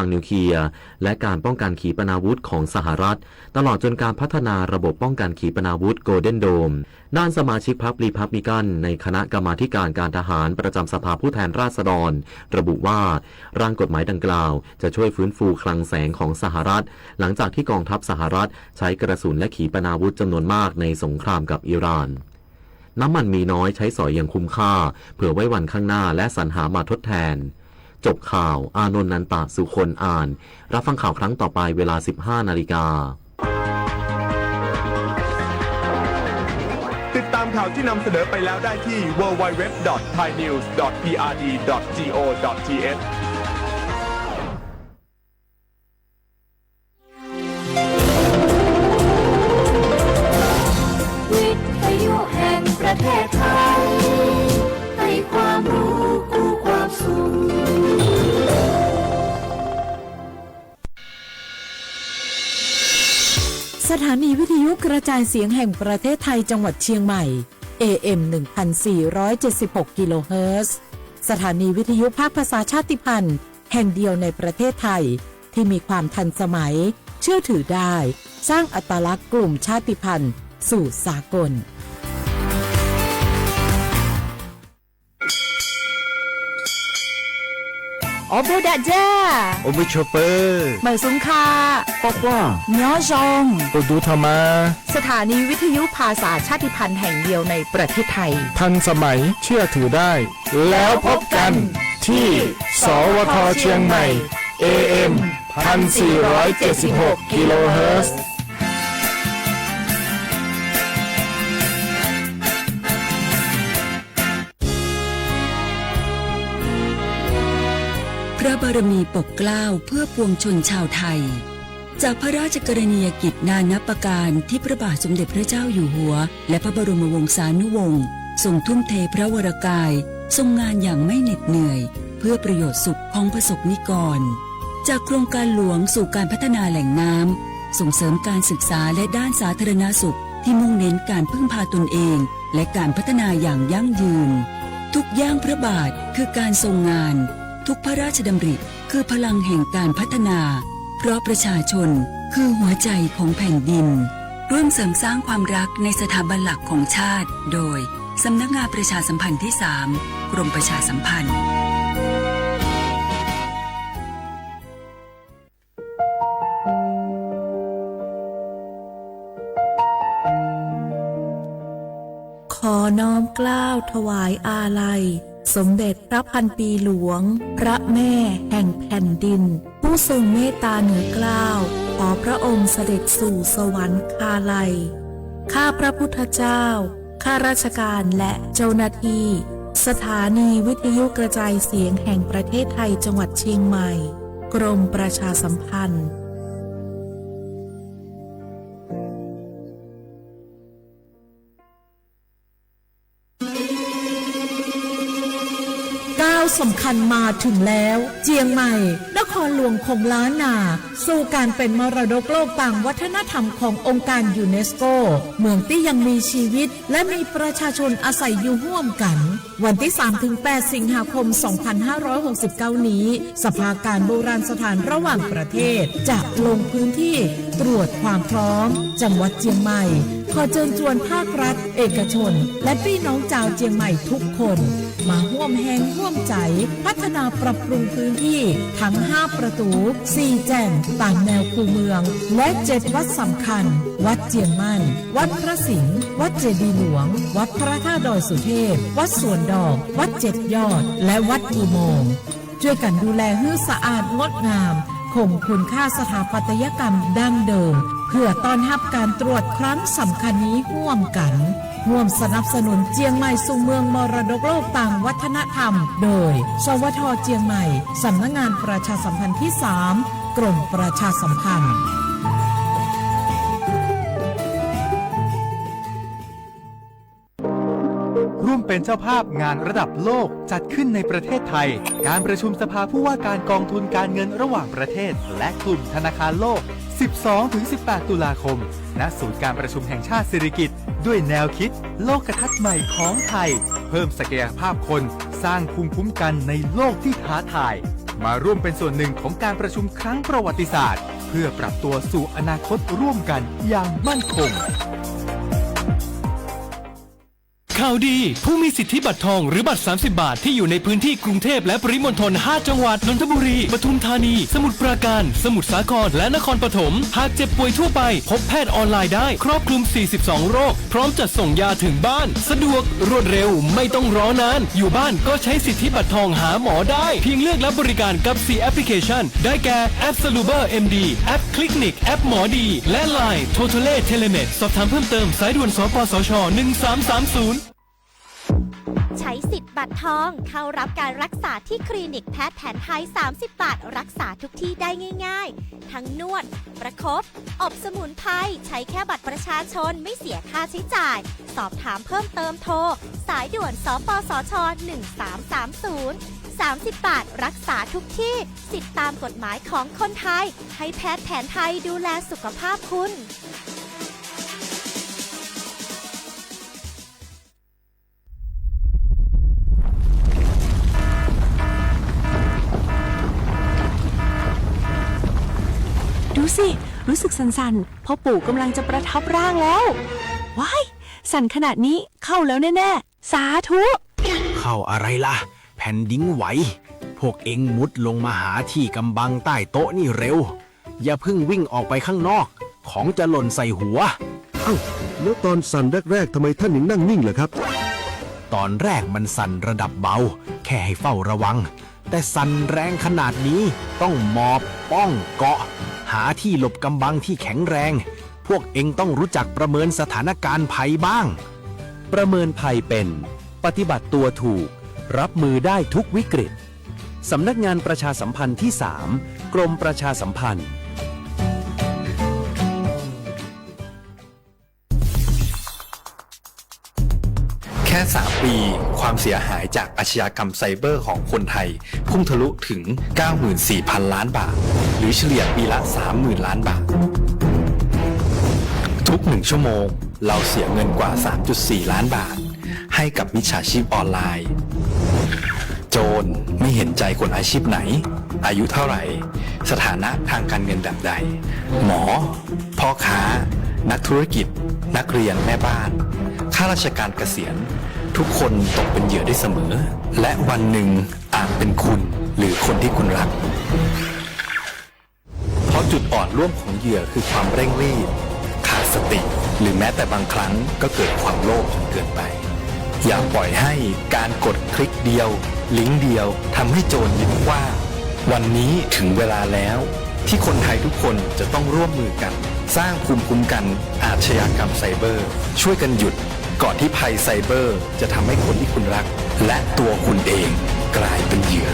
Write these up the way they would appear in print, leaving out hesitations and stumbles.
ทางนิวเคลียร์และการป้องกันขีปนาวุธของสหรัฐตลอดจนการพัฒนาระบบป้องกันขีปนาวุธโกลเด้นโดมด้านสมาชิกพรรครีพับลิกันในคณะกรรมาธิการทหารประจำสภาผู้แทนราษฎรระบุว่าร่างกฎหมายดังกล่าวจะช่วยฟื้นฟูคลังแสงของสหรัฐหลังจากที่กองทัพสหรัฐใช้กระสุนและขีปนาวุธจำนวนมากในสงครามกับอิหร่านน้ำมันมีน้อยใช้สอยอย่างคุ้มค่าเผื่อไว้วันข้างหน้าและสรรหามาทดแทนจบข่าวอานนท์ นันตะ สุคนอ่านรับฟังข่าวครั้งต่อไปเวลา 15 นาฬิกาติดตามข่าวที่นำเสนอไปแล้วได้ที่ www.thainews.prd.go.thวิทยุแห่งประเทศไทยให้ความรู้กู้ความสุขสถานีวิทยุกระจายเสียงแห่งประเทศไทยจังหวัดเชียงใหม่ AM 1476 กิโลเฮิรตซ์สถานีวิทยุภาคภาษาชาติพันธุ์แห่งเดียวในประเทศไทยที่มีความทันสมัยเชื่อถือได้สร้างอัตลักษณ์กลุ่มชาติพันธุ์สู่สากล我不打架，我们ชอปเปอร์ เหมยสุงคา ป้าป้า เนาะจง ปดูธรรมะ สถานีวิทยุภาษาชาติพันธุ์แห่งเดียวในประเทศไทย ทันสมัยเชื่อถือได้ แล้วพบกันที่สวทเชียงใหม่ AM 1476 กิโลเฮิรตซ์พระบารมีปกเกล้าเพื่อปวงชนชาวไทยจากพระราชกรณียกิจนานับประการที่พระบาทสมเด็จพระเจ้าอยู่หัวและพระบรมวงศานุวงศ์ทรงทุ่มเทพระวรกายทรงงานอย่างไม่เหน็ดเหนื่อยเพื่อประโยชน์สุขของประสบนิกรจากโครงการหลวงสู่การพัฒนาแหล่งน้ำส่งเสริมการศึกษาและด้านสาธารณสุขที่มุ่งเน้นการพึ่งพาตนเองและการพัฒนาอย่างยั่งยืนทุกย่างพระบาทคือการทรงงานทุกพระราชดำริคือพลังแห่งการพัฒนาเพราะประชาชนคือหัวใจของแผ่นดินร่วมเสริมสร้างความรักในสถาบันหลักของชาติโดยสำนักงานประชาสัมพันธ์ที่ 3 กรมประชาสัมพันธ์ขอน้อมเกล้าถวายอาลัยสมเด็จพระพันปีหลวงพระแม่แห่งแผ่นดินผู้ทรงเมตตาเหนือเกล้าขอพระองค์เสด็จสู่สวรรคาลัยข้าพระพุทธเจ้าข้าราชการและเจ้าหน้าที่สถานีวิทยุกระจายเสียงแห่งประเทศไทยจังหวัดเชียงใหม่กรมประชาสัมพันธ์สำคัญมาถึงแล้วเจียงใหม่นครหลวงของล้านนาสู่การเป็นมรดกโลกต่างวัฒนธรรมขององค์การยูเนสโกเมืองที่ยังมีชีวิตและมีประชาชนอาศัยอยู่ร่วมกันวันที่ 3-8 สิงหาคม 2569 นี้สภาการโบราณสถานระหว่างประเทศจะลงพื้นที่ตรวจความพร้อมจังหวัดเจียงใหม่ขอเชิญชวนภาครัฐเอกชนและพี่น้องชาวเจียงใหม่ทุกคนมาร่วมแรงร่วมใจพัฒนาปรับปรุงพื้นที่ทั้ง5ประตู4แจ่งตามแนวคูเมืองและ7วัดสำคัญวัดเจียงมั่นวัดพระสิงห์วัดเจดีย์หลวงวัดพระธาตุดอยสุเทพวัดสวนดอกวัด7ยอดและวัดอุโมงค์ช่วยกันดูแลให้สะอาดงดงามคงคุณค่าสถาปัตยกรรมดั้งเดิมเพื่อต้อนรับการตรวจครั้งสำคัญนี้ร่วมกันร่วมสนับสนุนเจียงใหม่สู่เมืองมรดกโลกต่างวัฒนธรรมโดยสวทเจียงใหม่สำนักงานประชาสัมพันธ์ที่ 3 กรมประชาสัมพันธ์ร่วมเป็นเจ้าภาพงานระดับโลกจัดขึ้นในประเทศไทยการประชุมสภาผู้ว่าการกองทุนการเงินระหว่างประเทศและกลุ่มธนาคารโลก 12-18 ตุลาคมณศูนย์การประชุมแห่งชาติสิริกิติ์ด้วยแนวคิดโลกทัศน์ใหม่ของไทยเพิ่มศักยภาพคนสร้างภูมิคุ้มกันในโลกที่ท้าทาย มาร่วมเป็นส่วนหนึ่งของการประชุมครั้งประวัติศาสตร์ เพื่อปรับตัวสู่อนาคตร่วมกันอย่างมั่นคง ข่าวดีผู้มีสิทธิบัตรทองหรือบัตร30 บาทที่อยู่ในพื้นที่กรุงเทพและปริมณฑล5 จังหวัดนนทบุรีปทุมธานีสมุทรปราการสมุทรสาครและนครปฐมหากเจ็บป่วยทั่วไปพบแพทย์ออนไลน์ได้ครอบคลุม42โรคพร้อมจัดส่งยาถึงบ้านสะดวกรวดเร็วไม่ต้องรอนานอยู่บ้านก็ใช้สิทธิบัตรทองหาหมอได้เพียงเลือกรับบริการกับ4แอปพลิเคชันได้แก่แอป Saluber MD แอป Clinic แอปหมอดีและ Line Totale Telemed สอบถามเพิ่มเติมสายด่วนสปสช1330ใช้สิทธิ์บัตรทองเข้ารับการรักษาที่คลินิกแพทย์แผนไทย30 บาทรักษาทุกที่ได้ง่ายๆทั้งนวดประคบอบสมุนไพรใช้แค่บัตรประชาชนไม่เสียค่าใช้จ่ายสอบถามเพิ่มเติมโทรสายด่วนสปสช1330 30 บาทรักษาทุกที่สิทธิตามกฎหมายของคนไทยให้แพทย์แผนไทยดูแลสุขภาพคุณดูสิรู้สึกสั่นๆพ่อปู่กำลังจะประทับร่างแล้วว้ายสั่นขนาดนี้เข้าแล้วแน่ๆสาธุ เข้าอะไรล่ะแผ่นดินไหวพวกเอ็งมุดลงมาหาที่กำบังใต้โต๊ะนี่เร็วอย่าเพิ่งวิ่งออกไปข้างนอกของจะหล่นใส่หัวเอ้าแล้วตอนสั่นแรกๆทำไมท่านถึงนั่งนิ่งเหรอครับตอนแรกมันสั่นระดับเบาแค่ให้เฝ้าระวังแต่สั่นแรงขนาดนี้ต้องหมอบป้องเกาะหาที่หลบกำบังที่แข็งแรงพวกเอ็งต้องรู้จักประเมินสถานการณ์ภัยบ้างประเมินภัยเป็นปฏิบัติตัวถูกรับมือได้ทุกวิกฤตสำนักงานประชาสัมพันธ์ที่ 3 กรมประชาสัมพันธ์แค่3 ปีความเสียหายจากอาชญากรรมไซเบอร์ของคนไทยพุ่งทะลุถึง 94,000 ล้านบาทหรือเฉลี่ยปีละ 30,000 ล้านบาททุก1 ชั่วโมงเราเสียเงินกว่า 3.4 ล้านบาทให้กับมิจฉาชีพออนไลน์โจรไม่เห็นใจคนอาชีพไหนอายุเท่าไหร่สถานะทางการเงินแบบใดหมอพ่อค้านักธุรกิจนักเรียนแม่บ้านข้าราชการเกษียณทุกคนตกเป็นเหยื่อได้เสมอและวันหนึ่งอาจเป็นคุณหรือคนที่คุณรักเพราะจุดอ่อนร่วมของเหยื่อคือความเร่งรีบขาดสติหรือแม้แต่บางครั้งก็เกิดความโลภจนเกินไปอย่าปล่อยให้การกดคลิกเดียวลิงก์เดียวทำให้โจรยิ้มว่าวันนี้ถึงเวลาแล้วที่คนไทยทุกคนจะต้องร่วมมือกันสร้างภูมิคุ้มกันอาชญากรรมไซเบอร์ช่วยกันหยุดก่อนที่ภัยไซเบอร์จะทำให้คนที่คุณรักและตัวคุณเองกลายเป็นเหยื่อ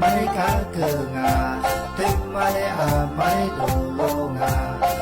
Mare ka ke nga, te mare a mare do lo nga.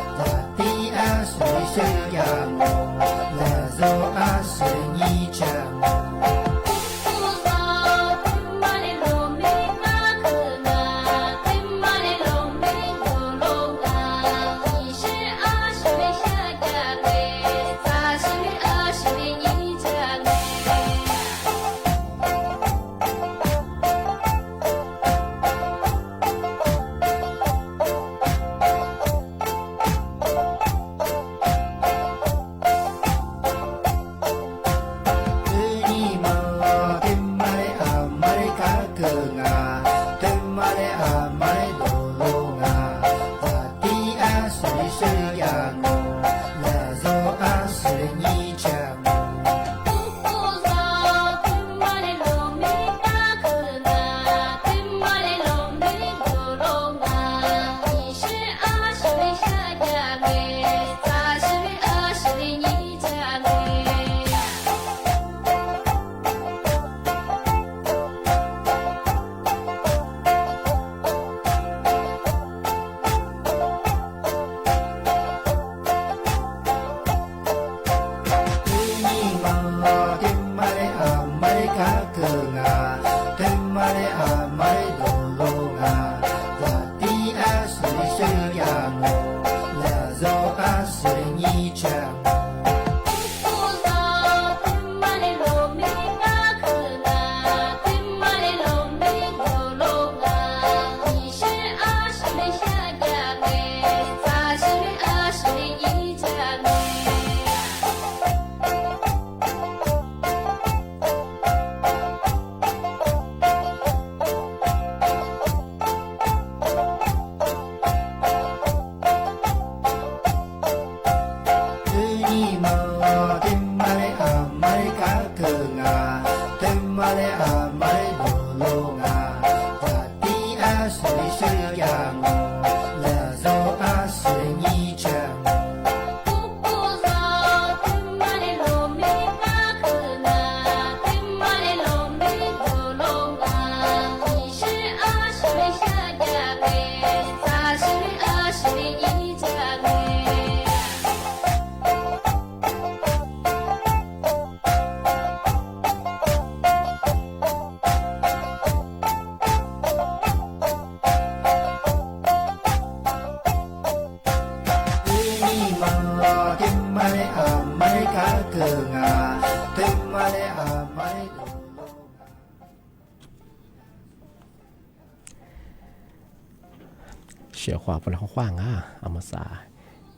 学话不了话啊，阿么啥，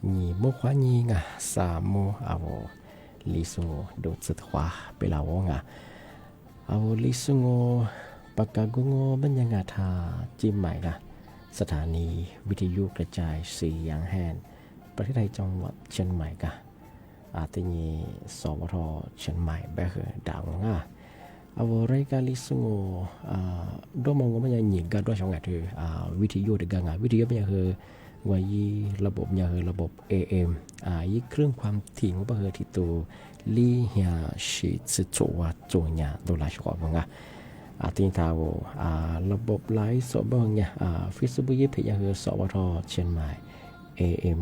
你莫话你啊，啥莫啊我，李松我都知道话被老王啊，啊我李松我ปากกากุงบรรยากาศทาจิ้มใหม่ค่ะสถานีวิทยุกระจายเสียงแห่งประเทศไทยจังหวัดเชียงใหม่ค่ะอาทินี้สวทเชียงใหม่แบบดังอ่ะเอารายการลิสงดูมองว่ามันยังหยิงกันด้วยช่องไหนคือวิทยุเด็กงานวิทยุมันยังคือว่ายี่ระบบยังคือระบบ AM ยี่เครื่องความถี่ของประเทศที่ตัวลี่เหียชิดสุดโจว่าโจญาตัวหลายช่องบ้างอ่ะทีนี้ท้าวระบบไลฟ์สดบ้างเนี่ยFacebook ยี่เพจยังคือสวทเชียงใหม่ AM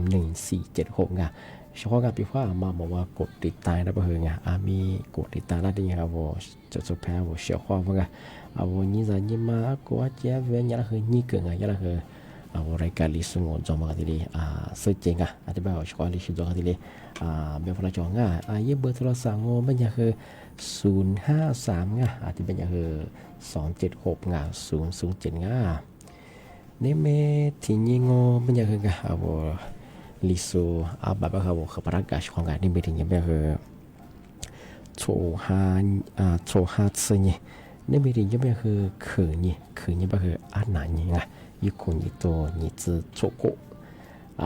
1476อ่ะเฉพาะงานปีฟ้ามาบอกว่ากดติดตามได้บ้างไงมีกดติดตามได้ยังไงว่าจะสุดแพ้ว่าเชี่ยวข้อบ้างอ่ะวันนี้จะยิ่งมากกว่าเจ้าเวียนยังคือนี่เกินไงยังคือรายการลิสงจอมกันทีนี้สุดจริงอ่ะอธิบายว่าช่วงลิสงจอมกันทีนี้เบลฟลาจองอ่ะยี่เบอร์โทรศัพท์งมันยังคือ053อ่ะอธิบายยังคือ276งา007งานี่เมที่ยิงมันยังคือไงลิสูแบบว่าเขาประกาศของการนี่เมที่ยังแบบโชฮาซึนี่นี่เมที่ยังแบบคือนี่แบบอันนั้นนี่ไงยุคนี้ตัวนี่จะโชกุ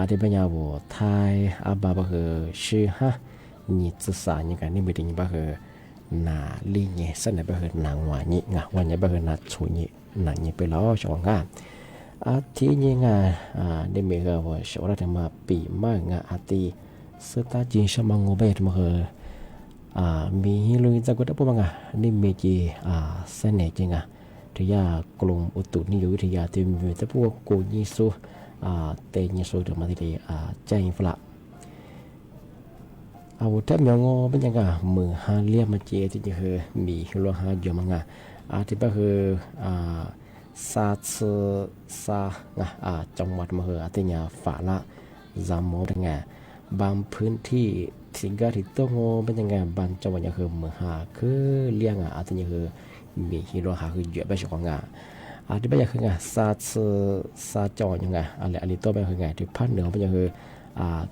ที่เป็นอย่างว่าไทยแบบว่าชื่อฮะนี่จะสานยังไงนี่เมที่ยังแบบนาลีเนี่ยเส้นไหนแบบนางวานี่ไงวันนี้แบบนาชูนี่นางนี่ไปแล้วช่องกันที่นี่ไงได้เมื่อว่าชาวราชมาปีมากไงที่สตาจินชมังโงเบตมามีลุยจากกุฎปุ่มไงนี่มีจีเส้นไหนจริงที่ยากลุ่มอุตุนิยมวิทยาที่มีแต่พวกกูยิสุเตยิสุถึงมาที่ใจฝรั่งแทบยังงเป็นยังไงมือหาเลี้ยมาเจที่จะคือมีโลหะเยอะมากที่แบบคือซาจังหวัดมหาที่เนี่ยฝาละจามโมเป็นไงบางพื้นที่สิ่งที่ต้องเป็นยังไงบางจังหวัดยังคือมหาคือเลี้ยงที่เนี่ยคือมีโลหะคือเยอะไปช่วงงาที่แบบคือไงซาจอยังไงอะไรตัวแบบคือไงที่ภาคเหนือเป็นยังคือ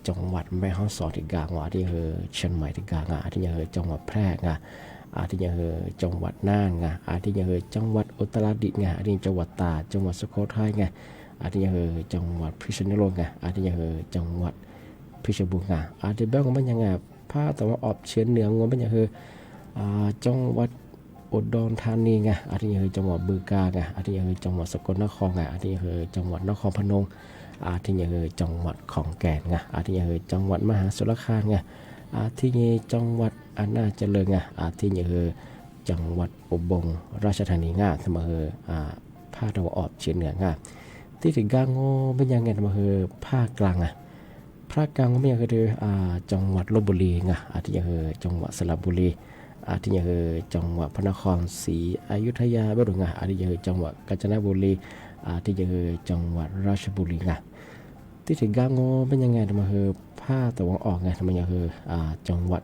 จังหวัดแม่ฮ่องสอนที่กลางว่าที่คือเชียงใหม่ที่กลางที่ยังคือจังหวัดแพร่ที่ยังคือจังหวัดน่านที่ยังคือจังหวัดอุตรดิตถ์ที่จังหวัดตากจังหวัดสุโขทัยที่ยังคือจังหวัดพิษณุโลกที่ยังคือจังหวัดเพชรบูรณ์ที่แบบมันยังไงภาคตะวันออกเฉียงเหนือมันยังคือจังหวัดอุดรธานีที่ยังคือจังหวัดบึงกาฬที่ยังคือจังหวัดสกลนครที่ยังคือจังหวัดนครพนมที่ยังคือจังหวัดขอนแก่นที่ยังคือจังหวัดมหาสารคามที่ยังจังหวัดอำนาจเจริญที่ยังคือจังหวัดอุบลราชธานีเสมอภาคตะวันออกเฉียงเหนือที่ถึงกลางเป็นยังไงเสมอภาคกลางภาคกลางเป็นยังคือจังหวัดลพบุรีที่ยังคือจังหวัดสระบุรีที่ยังคือจังหวัดพระนครศรีอยุธยาบ้างที่ยังคือจังหวัดกาญจนบุรีที่ยังคือจังหวัดราชบุรีที่ถึงกลางเป็นยังไงเสมอภาคตะวันออกทำไมยังคือจังหวัด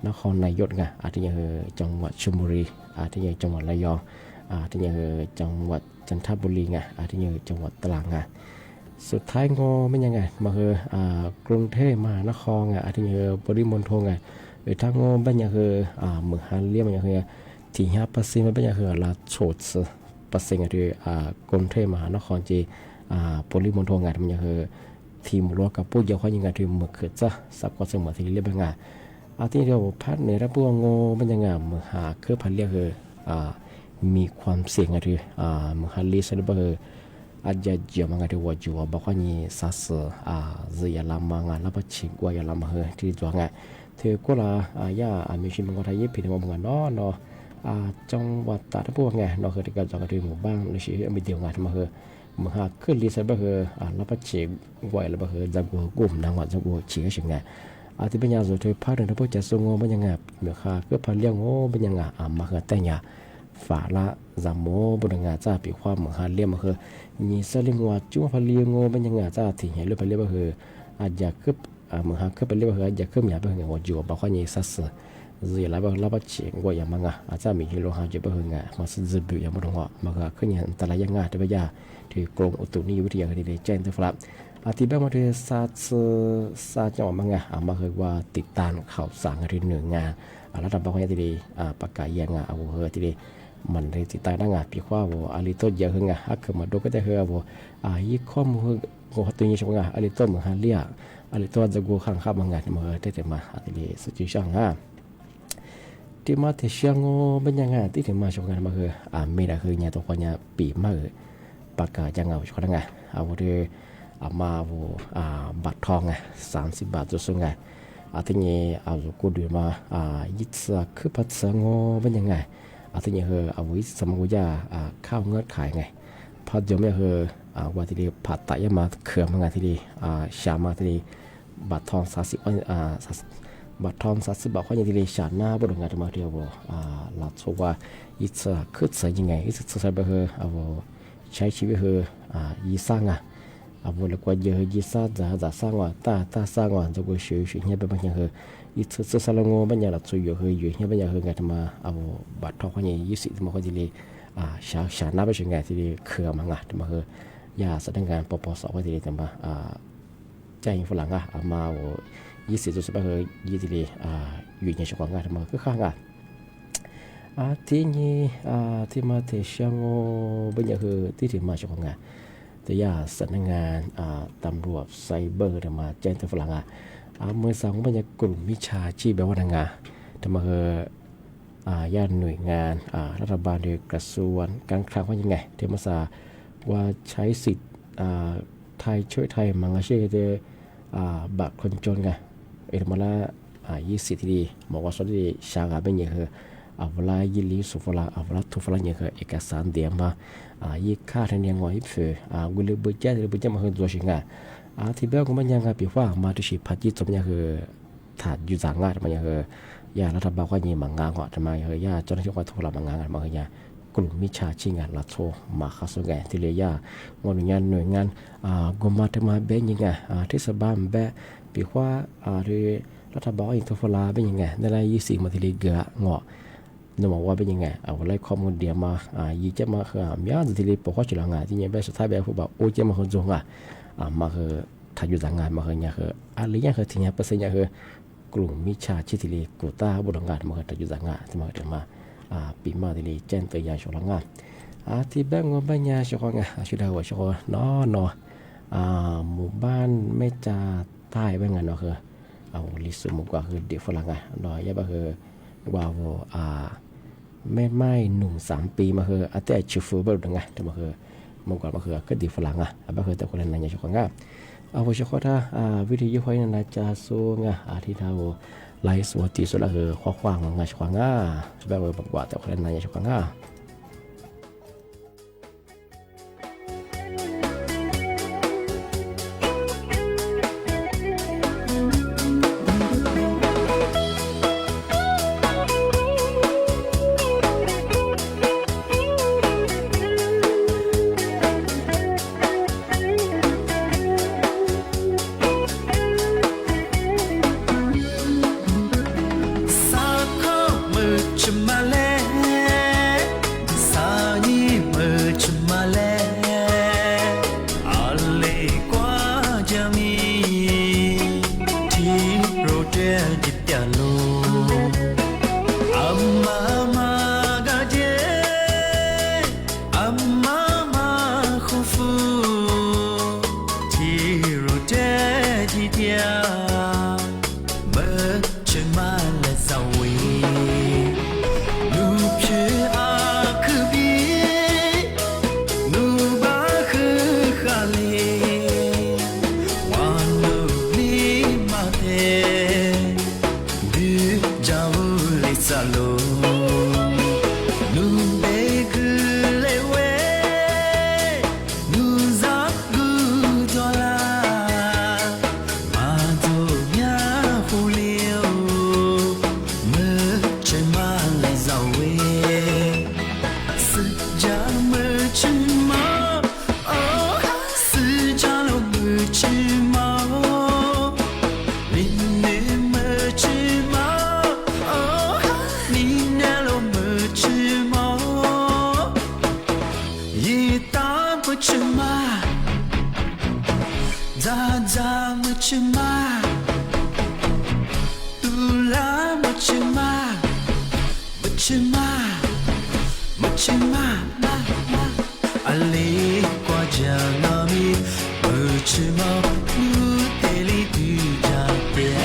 นครนายกที่ยังคือจังหวัดชลบุรีที่ยังจังหวัดระยองที่ยังคือจังหวัดจันทบุรีที่ยังคือจังหวัดตรังสุดท้ายเป็นยังไงมาคือกรุงเทพมหานครที่ยังคือปริมณฑลหรือทั้งเป็นยังคือเมืองฮันเลียมันยังคือที่5%มันเป็นยังคือลาโชด%ที่กรุงเทพมหานครจีปริมณฑลมันยังคือทีมรัวกับผู้เยาวชนยังไงที่เมืองเกิดซะสับกว่าสมัยที่เรียบง่ายที่เดียวพัดในรับพวงเป็นยังไงเมื่อหาคือพันเรียกคือมีความเสี่ยงอะไรเมื่อหาลีสระเบออาจจะเจียมันก็ที่ว่าจัวบอกว่านี่สัสจะยาลามางานแล้วก็ชิงว่ายาลามเฮที่จัวงเธอก็ละย่ามีชิมมันก็ทายผิดว่ามันเนาะจังหวัดตากพวกไงเนาะคือที่การจังหวัดที่หมู่บ้านในชีวิตมีเดียวงานมาเฮเมื่อหาคือลีสระเบอแล้วก็ชิงว่ายแล้วเฮจังหัวกลุ่มนางวัดจังหัวชิงก็ชิงไงที่เป็นยาสุดที่พักหนึ่งที่พวกจะส่งเป็นยังไงเมื่อค่ะก็พันเลี้ยงเป็นยังไงมาคือแต่ยาฝาละจามโมบนงาจ้าปีความเมื่อค่ะเลี้ยงมาคือนี่สลิงว่าจุ่มพันเลี้ยงเป็นยังไงจ้าที่เห็นเรื่องพันเลี้ยงมาคืออาจจะคือเมื่อค่ะคือเป็นเรื่องว่าอาจจะคือมีอะไรเป็นว่าอยู่บอกว่านี่สัส日来不老不钱我也忙啊，在米去罗哈就不很啊，嘛是日本也不同话，嘛个可能แต่ละยัง啊对不呀？ที่กรมอุตุนิยมวิทยาก็ได้แจ้งตัวครับที่แบบว่าที่ซาจังหวัดมังอ่ะมาคือว่าติดตามข่าวสารที่หนึ่งงานรัฐบาลที่ได้ประกาศยังเอาเฮอที่ได้มันได้ติดตามงานพี่ว่าว่าอะไรต้นเยอะขึ้นฮักมาดูก็ได้เฮอว่ายี่ข้อมูลกูตัวนี้ใช่ไหมอะไรต้นเหมือนฮันเลียอะไรต้นจะกูข้างข้ามงานมาเฮอได้แต่มาที่ได้สุดที่ช่างที่มาที่เชียงโง่เป็นยังไงที่ถึงมาช่วงงานมาคือไม่ได้คือเนี่ยตัวคนเนี่ยปีมาประกาศยังเอาช่วงงานเอาที่มาบัตรทองไง30 บาทจุดสูงไงทีนี้เอากูดูมายิดสักคือพัดสังโง่เป็นยังไงทีนี้คือเอาวิสมกุยาข้าวเงือกขายไงพอเดี๋ยวไม่คือว่าทีนี้ผัดไตมาเขื่อนมาไงทีนี้ชามาทีนี้บัตรทองบัตรทอง30 บาทเขาอย่างที่เรียกชาหน้าบริการมาเดียวหลักสูว่ายิดสักคือใส่ยังไงยิดสักใส่ไปคือใช้ชีวิตคือยี่สร้างอาวุธแล้วก็เยอะยี่สร้างจะสร้างว่าตาสร้างว่าจะกูช่วยเนี่ยเป็นบางอย่างคืออีสุดสารงงบางอย่างเราช่วยอยู่คืออยู่เนี่ยบางอย่างคือไงทำมาเอาบัตรทองเขาเนี่ย20ที่มาเขาที่เรียชาหน้าไปช่วยไงที่เรียเครือมังอ่ะที่มาคือยาแสดงการปปสเขาที่เรียทำมาใจฝรั่งมา20จุดไปคือยี่ที่เรียอยู่ในช่วงงานทำมาคือข้างที่นี่ที่มาเที่ยวงบางอย่างคือที่ถึงมาช่วงงานแต่ยาสำนักงานตำรวจไซเบอร์มาแจ้งตัวฝรั่งเมื่อสองบรรยากลุ่มวิชาชีพแบบว่างานทำมาคือญาติหน่วยงานรัฐบาลโดยกระทรวงการคลังว่ายังไงเทมศาว่าใช้สิทธิ์ไทยช่วยไทยมังอาชีพเดบัตรคนจนไงมาละ20ที่ดีบอกว่าสุดที่ชาการเป็นอย่างคือเอาเวลายิลิสุฟลาเอาเวลาทุฟลาอย่างคือเอกสารเดียมายี่ค่าทางยังไงเฟื่อกุลบุญเจ้าหรือบุญเจ้ามาคือตัวชิงที่เบลก็มันยังกับพี่ว่ามาตุชิพัดยี่จมยังคือถาดอยู่ต่างงานมันยังคือยารัฐบาลก็ยิ่งมังงานก็ทำไมคือยาเจ้าหน้าที่ก็ทุฟลามังงานมาคือยากลุ่มมิชาชิงานละโทมาข้าศึกไงที่เรียกหน่วยงานกรมธรรม์เบยังไงเทศบาลเบพี่ว่าที่รัฐบาลก็ยิ่งทุฟลาเป็นยังไงในราย20มาที่เรียกเงาะนึกว่าเป็นยังไงเอาไล่ข้อมูลเดียวมายี่จะมาคือมีอะไรที่เรียกปกติหลังที่เนี่ยแบบสุดท้ายแบบบอกโอ้จะมาคือจงมาคือถ้าอยู่ต่างงานมาคือเนี่ยคืออะไรเนี่ยคือที่เนี่ยเปอร์เซ็นต์เนี่ยคือกลุ่มมิชาชีพที่เรียกกูต้าบุรุษงานมาคือถ้าอยู่ต่างงานที่มาถึงมาปีมาที่เรียกแจ้งตัวยาชลงานที่แบงก์บัญญัติชลงานชุดหัวชลนอหมู่บ้านไม่จ่าใต้แบงก์เนาะคือเอาลิสุมุกว่าคือเด็กฝรั่งนอยาบคือว่าแม่ไม้หนุ่ม3 ปีมาคืออาแต่ชิฟูบรุษงานที่มาคือมันก่อนมาคือก็เด็กฝรั่งมาคือแต่คนนั้นยังชลงานเอาไว้เฉพาะถ้าวิธียุคนั้นนะจะสู้งาที่เราไล่สวัสดีสุดละคือข้อความงาชควางแบบว่าบอกว่าแต่คนนั้นยังชควาง咋咋么去嘛，杜拉么去嘛，么去嘛，么去嘛嘛嘛，阿里瓜酱阿米么去嘛，乌德里杜加点。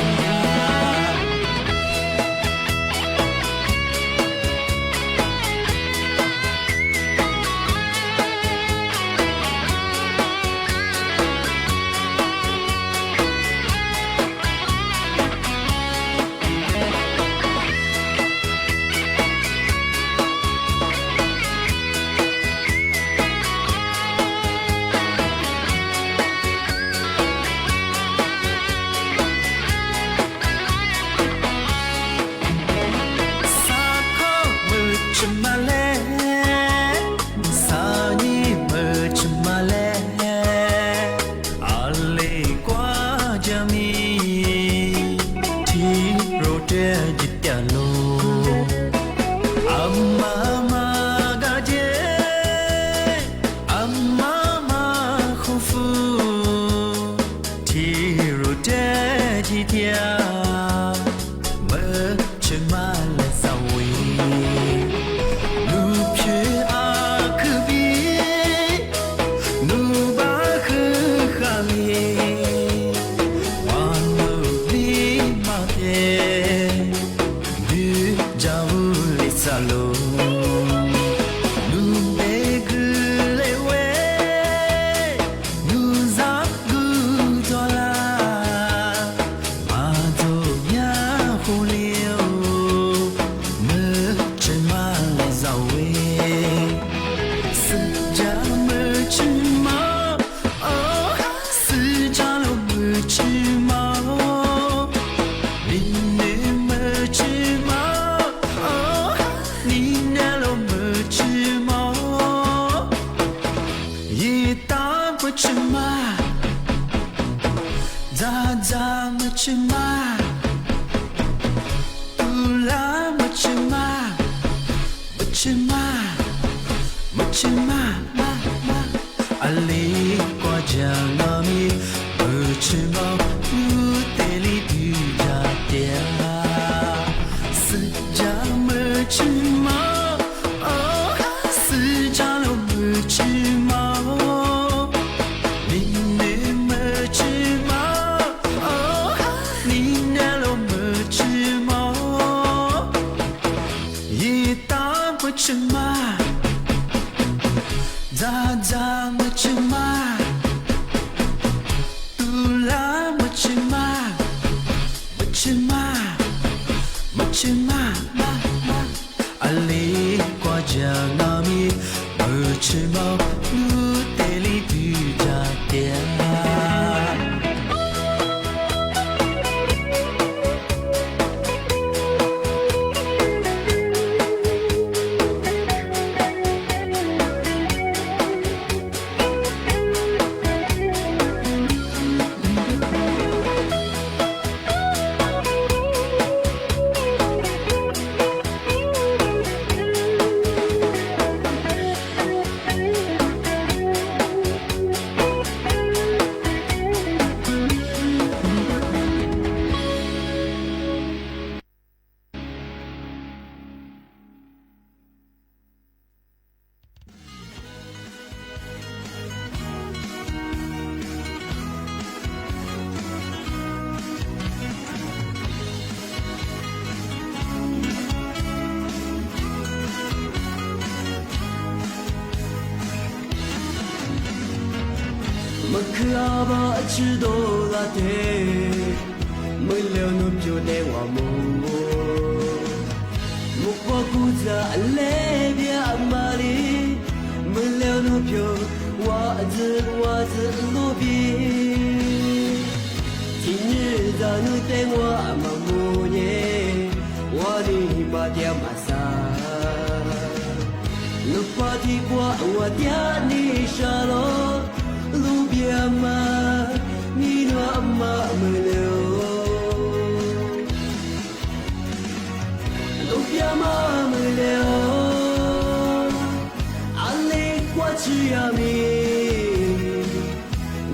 只要你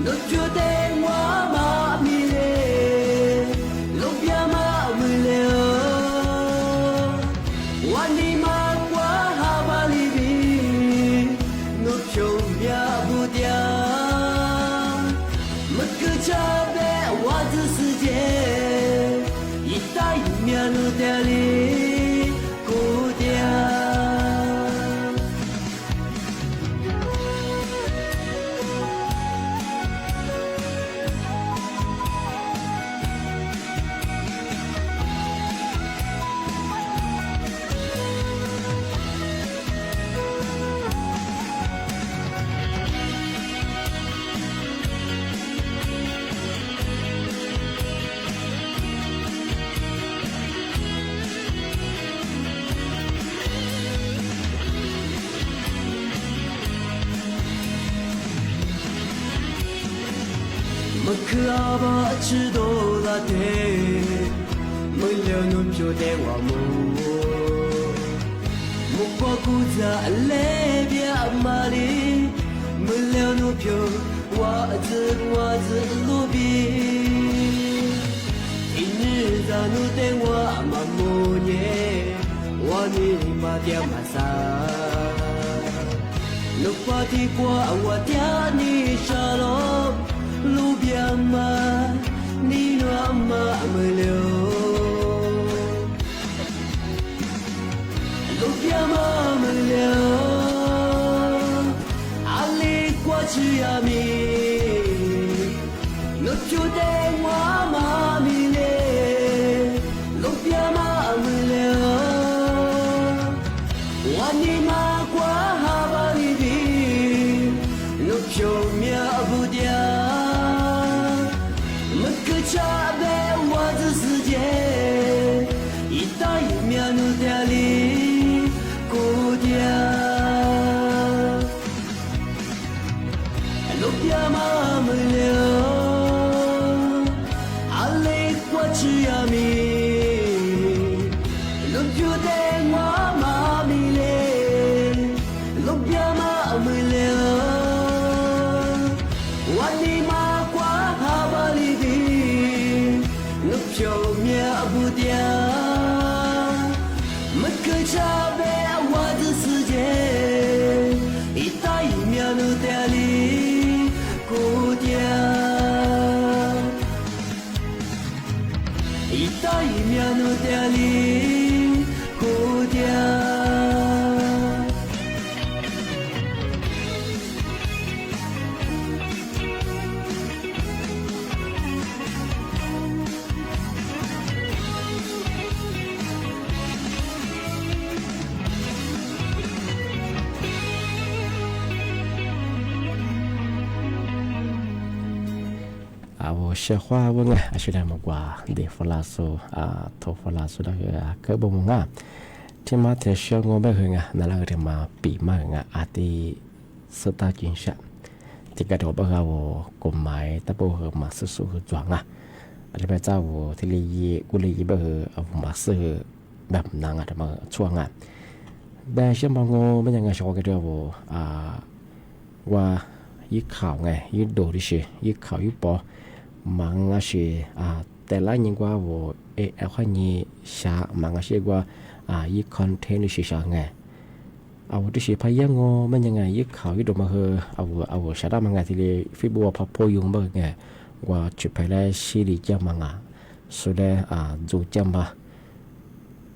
，no 决定我。べわず世界一体命の手にこうや그 아버지도 라테 물려놓은 표대와 목바구자 레비아 말이 물려놓은 표 와즈 로비 인일자누 땡와 마모nye 와니 마디아 마사 눕바디과 와디아니 샬롬 Lubiama ni ama melio Lubiama melio Ali kwa chiami No chude wa ma mile Lubiama melio Wani ma kwa habari bi No chomia budia cha be wa zi世界一代面努的里古dia路边嘛没了阿里过去呀mi路就得我嘛mi le路边嘛没了我你嘛过哈巴里的有面不掉，没可差别，我的世界，一大一面都在里过掉，一大一面都在里过掉。我学话问啊，是那么挂的弗拉苏托弗拉苏那个可不蒙啊，ที่มาแต่เชื่อ我ไม่เคยอ่ะนั่นแหละก็มาปีมากอ่ะอาทิสตาจินชะที่กระโดดไปเอากฎหมายแต่พวกมาซื้อสุดจวงอ่ะอะไรไปเจ้าที่ลีกุลีไปเอามาซื้อแบบนางอ่ะมาช่วงอ่ะแต่เชื่อมองไม่ยังไงชอบกันเดียวว่ายึดข่าวไงยึดโดดิสิยึดข่าวยึดปอมังอาชีแต่ละยิ่งกว่าเอาข้อนี้ชามังอาชีกว่ายึดคอนเทนต์สิชาไงเอาที่สิพยางอมันยังไงยึดข่าวยึดดมาเอาชาดามังไงที่เลยฟิบัวพับโพยุงบ้างไงว่าจุดไปแล้วสิริจามังสุดแล้วจูจามา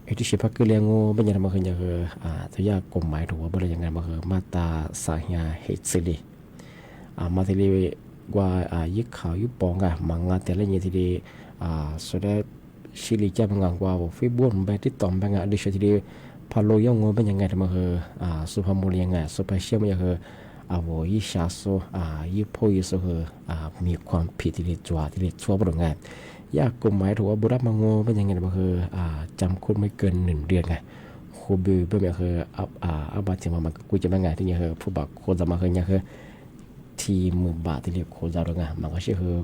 ไอ้ที่สิพักก็เลี้ยงงูมันยังมาคือยังทุกอย่างกฎหมายถูกว่าเป็นยังไงมาคือมาตราสาเหตุเหตุสิริมาที่เลยว่ายึดข่าวยึดปองอ่ะมังงานแต่ละอย่างที่ดีสุดท้ายสิริจ้ามังงานว่าฟิบวนไปที่ต่อมไปงานดิฉันที่ดีพาโลยงงเป็นยังไงแต่มาคือสุภาพมุลียังไงสุภาพเชี่ยวมันยังคือยิชาโซยิโพยิโซคือมีความผิดที่เรียกชั่วบ่ได้ไงยากกฎหมายถูกว่าบุรับมังงเป็นยังไงแต่มาคือจำคุกไม่เกิน1 เดือนไงคูบิเป็นแบบคืออาบาที่มากูจะเป็นไงที่ยังคือผู้บักโคจะมาคือยังคือทีมือบาที่เรียกโคจารงไงมันก็ใช่คือ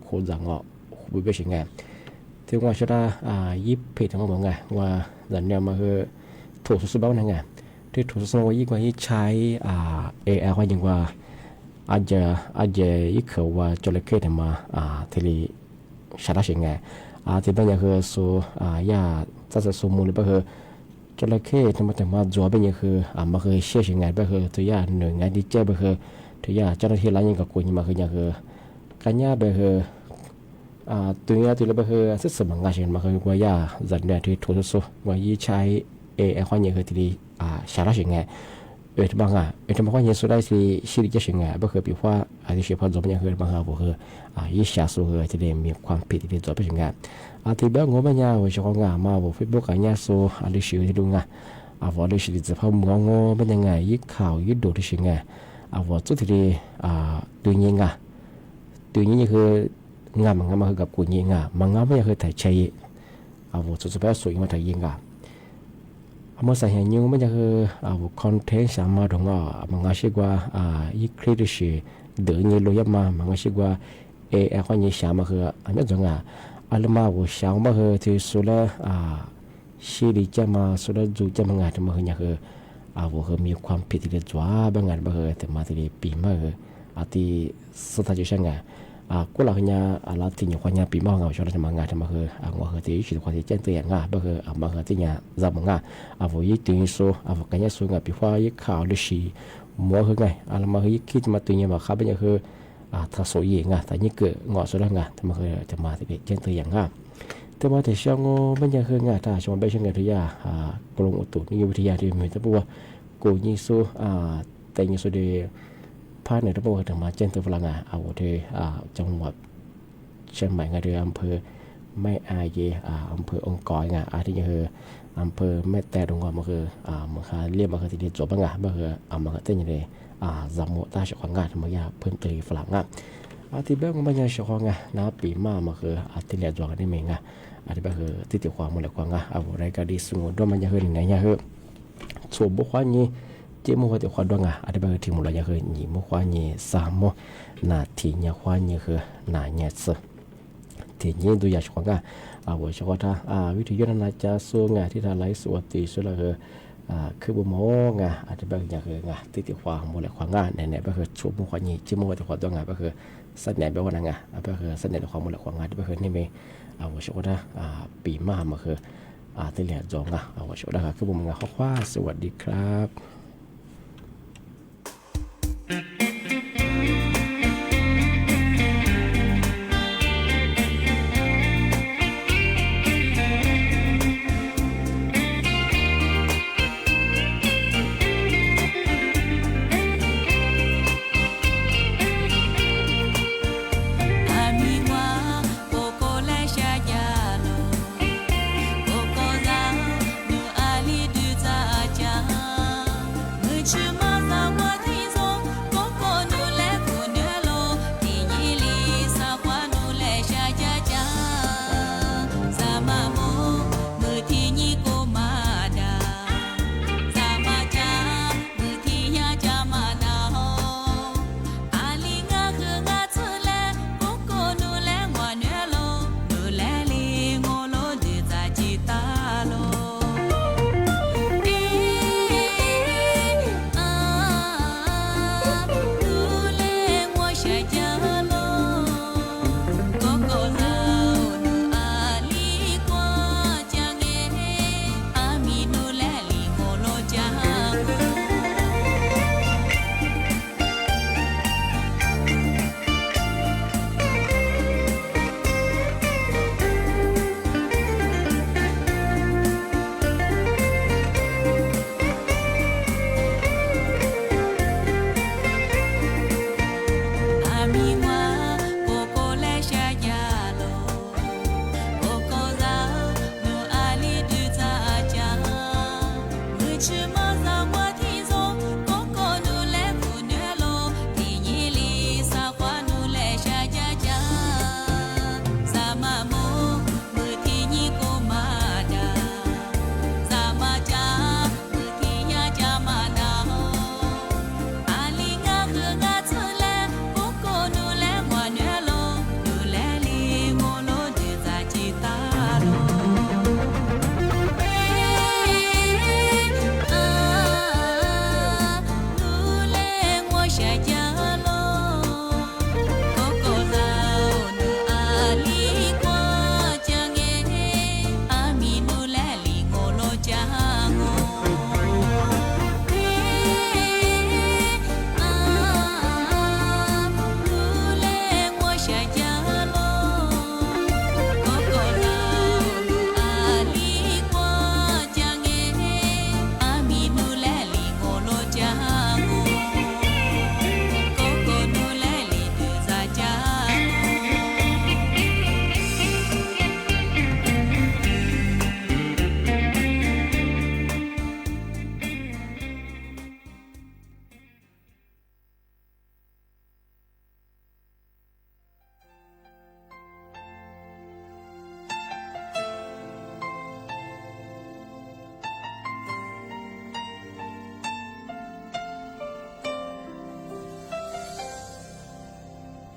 โคจังอ่ะบุบเป็นยังไงที่ว่าชดายิบเพจทั้งหมดไงว่าดันเนี่ยมาคือถูกสุดบ้างไงที่ถูกสุดว่ายิ่งกว่ายิ่งใช้AI ว่ายิ่งว่าอาจจะยิ่งเขาว่าจระเข้ทำมาที่รีชาร์จยังไงที่บางอย่างคือสูยาจะสูมูลไปคือจระเข้ทำมาแต่มาจัวเป็นอย่างคือมาคือเชื่อยังไงไปคือตัวยาหนึ่งไงดีเจไปคือทุกอย่างเจ้าหน้าที่ร้านยังกับกูยังมาคืออย่างคือการย่าไปคือ ตัวนี้ตัวเราไปคือศึกษาบางงานเช่นมาคือว่าย่าจันเนี่ยที่ถูกสุดว่ายี่ใช้ความยิ่งคือที่ชาลาเชิงไงที่บางอ่ะที่บางคนยังสุดได้ที่ชีวิตจะเชิงไงก็คือปีว่าที่เชื่อพอจบยังคือบางอ่ะก็คือยี่ชาสูคือที่เดียมีความผิดที่จบไปเชิงไงที่บางคนบางอย่างว่าช่วงงานมาว่าเฟซบุ๊กอย่างสูที่ชื่อที่ดูไงว่าที่ชื่อจะพอมองว่าเป็นยังไงยี่ข่าวยี่ดูที่เชิงไงว่าจุดที่ตัวนี้ไงตัวนี้คืองานมันคือกับกูยิงมันไม่เคยถ่ายใช้ว่าสุดท้ายสวยมาถ่ายยิงเมื่อใส่เห็นยังไม่จะคือคอนเทนต์สามารถตรงมันก็ชื่อว่ายี่คลิปชื่อเดินยี่ลุยมามันก็ชื่อว่าคนยี่สามมาคืออันนี้ตรงอันมาว่าสามมาคือที่สุดแล้วชีวิตจะมาสุดแล้วจู่จะมางานที่มาคือเนี่ยคือว่าคือมีความผิดที่จ้าบางงานมาคือแต่มาที่ปีมาคือที่สุดท้ายจะใช่ไงกูหลักเนี่ยเราที่อยู่คนเนี่ยปีมองเอาชอบจะมางานจะมาคือว่าคือที่ชีวิตคนที่เจนตัวอย่างก็คือมาคือที่เนี่ยจะมางานว่ายี่ตัวนี้สู้ว่ากันเนี่ยสู้งานปีว่ายี่ข่าวฤาษีมัวคือไงเรามาคือยี่คิดมาตัวเนี่ยมาครับเป็นอย่างคือถ้าสวยงานแต่ยี่เกิดงอสุดแล้วงานแต่มาคือจะมาที่เจนตัวอย่างแต่ว่าแต่ช่างเป็นอย่างคืองานถ้าชมไปช่างงานที่ยากรมอุตุนิยมวิทยาที่มีแต่ว่ากูยี่สู้แต่ยี่สู้ดีภาคเหนือทั้งหมดถึงมาเจนตัวฝรั่งเอาที่จังหวัดเชียงใหม่ไงที่อำเภอแม่อายอำเภอองค์กรไงที่นี่คืออำเภอแม่แต่ตรงก่อนมันคือมันคือเรียกมันคือที่เดียวจบบ้างมันคือมันคือเต้นอย่างนี้จำหมดตาเฉพาะงานทำไมยาเพิ่มเติมฝรั่งที่เบื้องมันยังเฉพาะงานนะปีมามันคือที่เรียกจวงนี่เองที่แบบคือที่ติดความมันเลยความเอาอะไรก็ดีสงบด้วยมันยังคือไหนยังคือส่วนบุคคลนี้เจ้ามัวแต่ความดวงที่แบบที่มุลยาคือหนีมัวความนี้สามมัวนาทีเนี่ยความนี้คือนาเนี่ยสิทีนี้ดูอย่างของว่าเฉพาะถ้าวิทยุนั้นจะสู้งานที่ทำไรสวัสดีสุดเลยคือบุโมงที่แบบอย่างคือที่ติดความมุลเลยความเนี่ยแบบคือช่วงมัวความนี้เจ้ามัวแต่ความดวงแบบคือสัญญาแบบว่านั่งแบบคือสัญญาความมุลเลยความที่แบบคือนี่มีว่าเฉพาะถ้าปีมามันคือที่เหลือจงว่าเฉพาะถ้าคือบุโมงข้อว่าสวัสดีครับ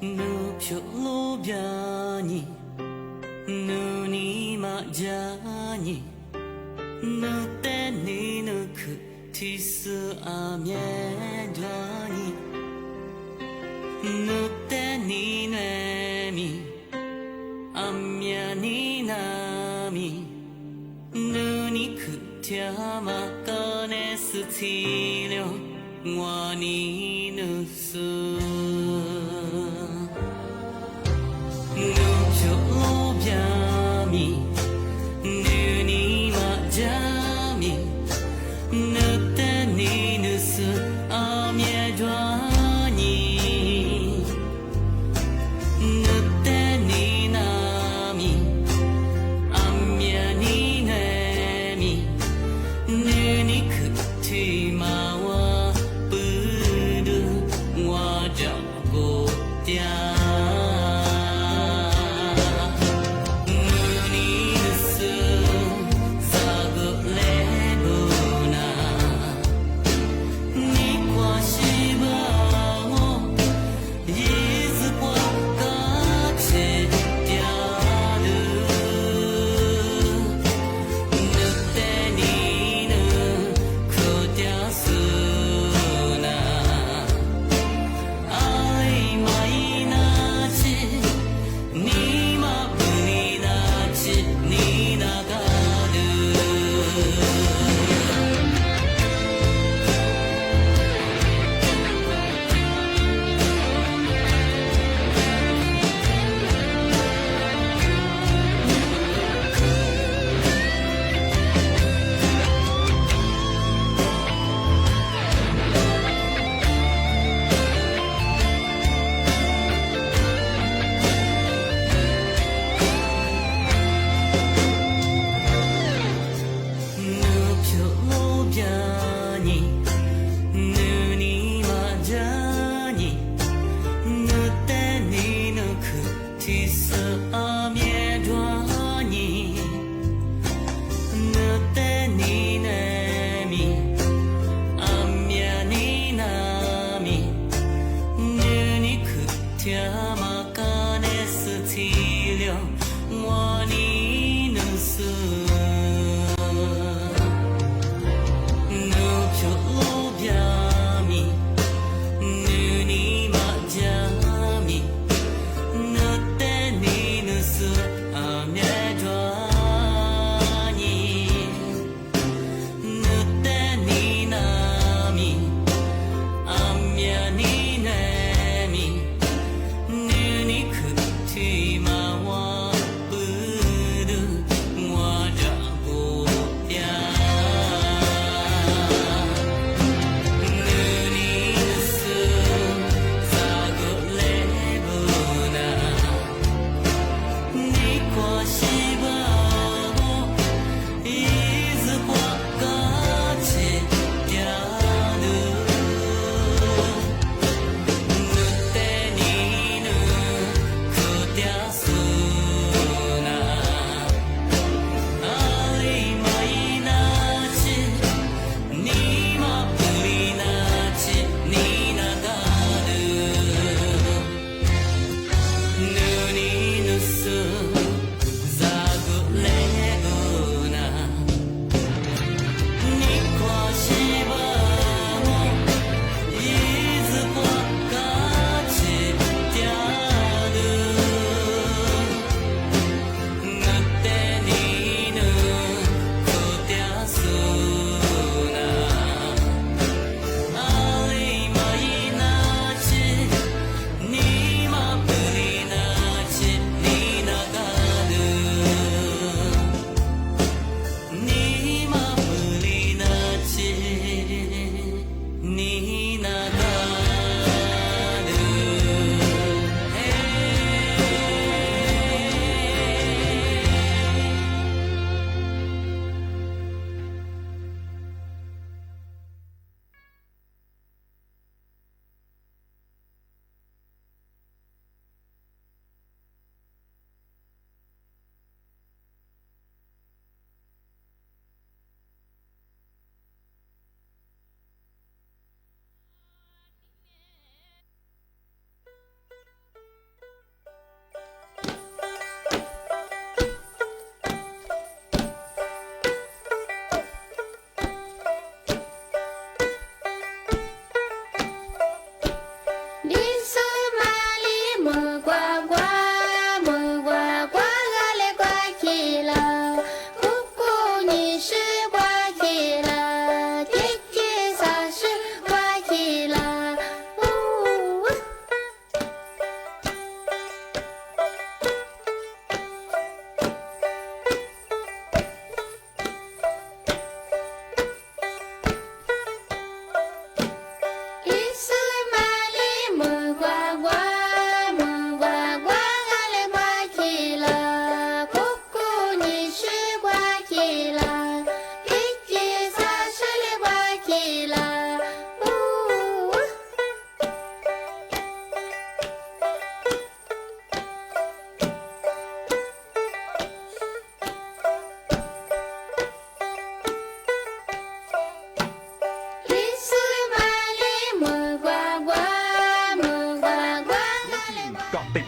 눕혀로벼니 눈이 맞아니 누때니 누크 티스 아메드니 누때니 뇌미 암야니 나미 눈이 그텨마 꺼내스 티려 원이 누스 누쇼로벼미 눈이 맞아미 누때니 누스 아메드니 누때니 나미 암야니 뇌미 눈이 그티마와 뿌르 와자고 띠아 눈이 그티마와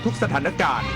ทุกสถานการณ์